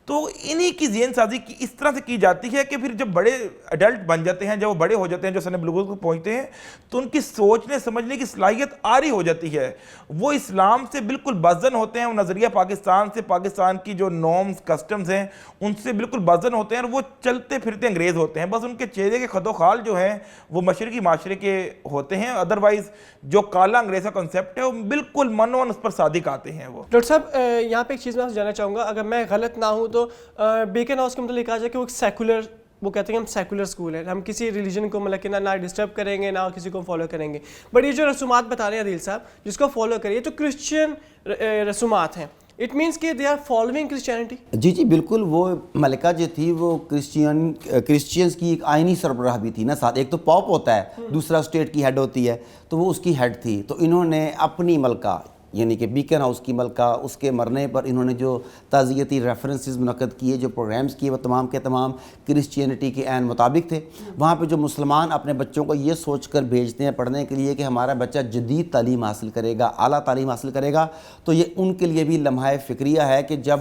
تو انہی کی ذہن سازی کی اس طرح سے کی جاتی ہے کہ پھر جب بڑے ایڈلٹ بن جاتے ہیں، جب وہ بڑے ہو جاتے ہیں، جو سن بلوغ کو پہنچتے ہیں، تو ان کی سوچنے سمجھنے کی صلاحیت عاری ہو جاتی ہے. وہ اسلام سے بالکل بازن ہوتے ہیں، وہ نظریہ پاکستان سے، پاکستان کی جو نارمز کسٹمز ہیں ان سے بالکل بازن ہوتے ہیں، اور وہ چلتے پھرتے انگریز ہوتے ہیں. بس ان کے چہرے کے خد و خال جو ہیں وہ مشرقی معاشرے کے ہوتے ہیں. ادروائز جو کالا انگریز کا کنسیپٹ ہے وہ بالکل منون اس پر صادق آتے ہیں. وہ ڈاکٹر صاحب، یہاں پہ ایک چیز میں آپ سے جاننا چاہوں گا، اگر میں غلط نہ ہوں تو بیکن ہاؤس کے متعلق کہا جائے کہ وہ سیکولر، وہ کہتے ہیں کہ ہم سیکولر اسکول ہے، ہم کسی ریلیجن کو مطلب کہ نہ ڈسٹرب کریں گے، نہ کسی کو فالو کریں گے. بٹ یہ جو رسومات بتا رہے ہیں عدیل صاحب جس کو فالو کریے، تو کرسچین رسومات ہیں. اٹ مینس کہ دے آر فالوئنگ کرسچینٹی. جی بالکل. وہ ملکہ جو تھی وہ کرسچینز کی ایک آئینی سربراہ بھی تھی نا ساتھ. ایک تو پاپ ہوتا ہے، دوسرا اسٹیٹ کی ہیڈ ہوتی ہے، تو وہ اس کی ہیڈ تھی. تو انہوں نے اپنی ملکہ یعنی کہ بیکن ہاؤس کی ملکہ، اس کے مرنے پر انہوں نے جو تعزیتی ریفرنسز منعقد کیے، جو پروگرامز کیے، وہ تمام کے تمام کرسچینٹی کے عین مطابق تھے. وہاں پہ جو مسلمان اپنے بچوں کو یہ سوچ کر بھیجتے ہیں پڑھنے کے لیے کہ ہمارا بچہ جدید تعلیم حاصل کرے گا، اعلیٰ تعلیم حاصل کرے گا، تو یہ ان کے لیے بھی لمحہ فکریہ ہے کہ جب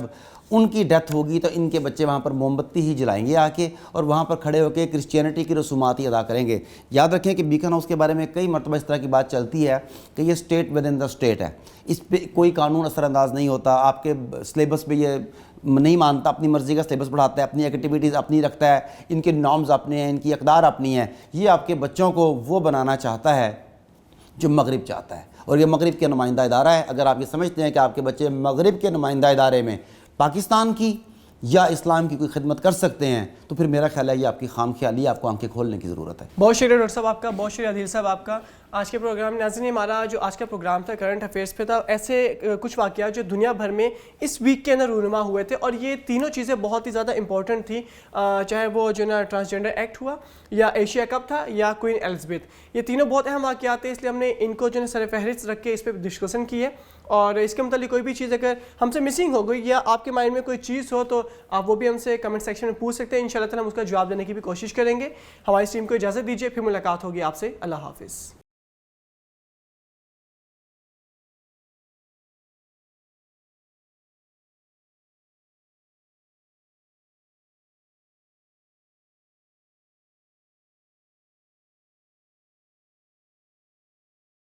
ان کی ڈیتھ ہوگی تو ان کے بچے وہاں پر موم بتی ہی جلائیں گے آ کے، اور وہاں پر کھڑے ہو کے کرسچینٹی کی رسومات ہی ادا کریں گے. یاد رکھیں کہ بیکن ہاؤس کے بارے میں کئی مرتبہ اس طرح کی بات چلتی ہے کہ یہ state with in the state ہے، اس پہ کوئی قانون اثر انداز نہیں ہوتا. آپ کے سلیبس پہ یہ نہیں مانتا، اپنی مرضی کا سلیبس پڑھاتا ہے، اپنی ایکٹیویٹیز اپنی رکھتا ہے، ان کے نارمز اپنے ہیں، ان کی اقدار اپنی ہیں. یہ آپ کے بچوں کو وہ بنانا چاہتا ہے جو مغرب چاہتا ہے، اور یہ مغرب کے نمائندہ ادارہ ہے. اگر آپ یہ سمجھتے ہیں کہ آپ کے بچے مغرب کے نمائندہ ادارے میں پاکستان کی یا اسلام کی کوئی خدمت کر سکتے ہیں، تو پھر میرا خیال ہے یہ آپ کی خام خیالی ہے، آپ کو آنکھیں کھولنے کی ضرورت ہے. بہت شکریہ ڈاکٹر صاحب آپ کا، بہت شکریہ عدیل صاحب آپ کا. آج کے پروگرام ناظرین، ہمارا جو آج کا پروگرام تھا کرنٹ افیئرس پہ تھا. ایسے کچھ واقعات جو دنیا بھر میں اس ویک کے اندر رونما ہوئے تھے، اور یہ تینوں چیزیں بہت ہی زیادہ امپورٹنٹ تھیں، چاہے وہ جو نا ٹرانسجینڈر ایکٹ ہوا، یا ایشیا کپ تھا، یا کوئین ایلزبتھ. یہ تینوں بہت اہم واقعات تھے، اس لیے ہم نے ان کو جو ہے سر فہرست رکھ کے اس پہ ڈسکشن کی ہے. اور اس کے متعلق کوئی بھی چیز اگر ہم سے مسنگ ہو گئی یا آپ کے مائنڈ میں کوئی چیز ہو تو آپ وہ بھی ہم سے کمنٹ سیکشن میں پوچھ سکتے ہیں. انشاءاللہ تعالیٰ ہم اس کا جواب دینے کی بھی کوشش کریں گے. ہماری ٹیم کو اجازت دیجیے، پھر ملاقات ہوگی آپ سے. اللہ حافظ.